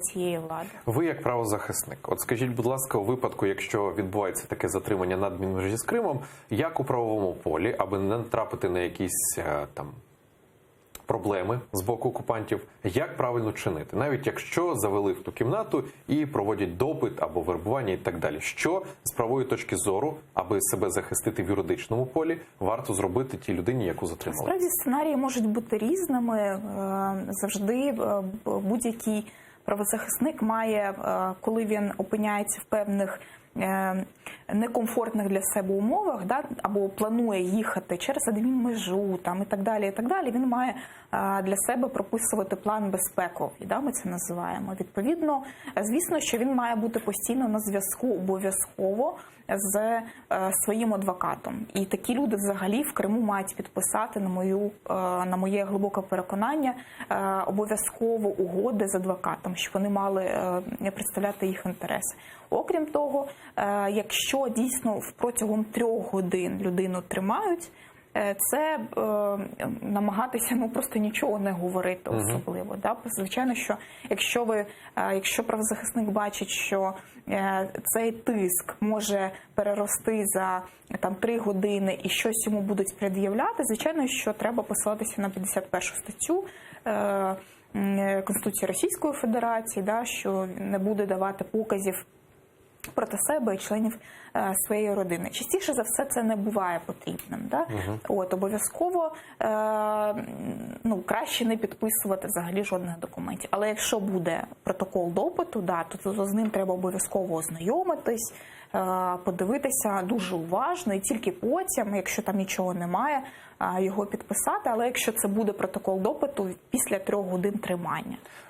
цієї влади. Ви як правозахисник, от скажіть, будь ласка, у випадку, якщо відбувається таке затримання надмінмежі з Кримом, як у правовому полі, аби не натрапити на якісь там проблеми з боку окупантів, як правильно чинити, навіть якщо завели в ту кімнату і проводять допит або вербування і так далі. Що з правової точки зору, аби себе захистити в юридичному полі, варто зробити тій людині, яку затримали? Справді сценарії можуть бути різними. Завжди будь-який правозахисник має, коли він опиняється в певних некомфортних для себе умовах, да, або планує їхати через адмінмежу там, і так далі, він має для себе прописувати план безпековий, да, ми це називаємо. Відповідно, звісно, що він має бути постійно на зв'язку обов'язково з своїм адвокатом. І такі люди взагалі в Криму мають підписати, на моє глибоке переконання, обов'язково угоди з адвокатом, щоб вони мали представляти їх інтереси. Окрім того, якщо дійсно протягом 3 годин людину тримають, це намагатися просто нічого не говорити особливо. Да? Звичайно, що якщо правозахисник бачить, що цей тиск може перерости за 3 години і щось йому будуть пред'являти, звичайно, що треба посилатися на 51 статтю Конституції Російської Федерації, да, що не буде давати показів проти себе і членів своєї родини. Частіше за все це не буває потрібним. Да? Обов'язково краще не підписувати взагалі жодних документів. Але якщо буде протокол допиту, да, то з ним треба обов'язково ознайомитись, подивитися дуже уважно і тільки потім, якщо там нічого немає, його підписати. Але якщо це буде протокол допиту, після 3 годин тримання.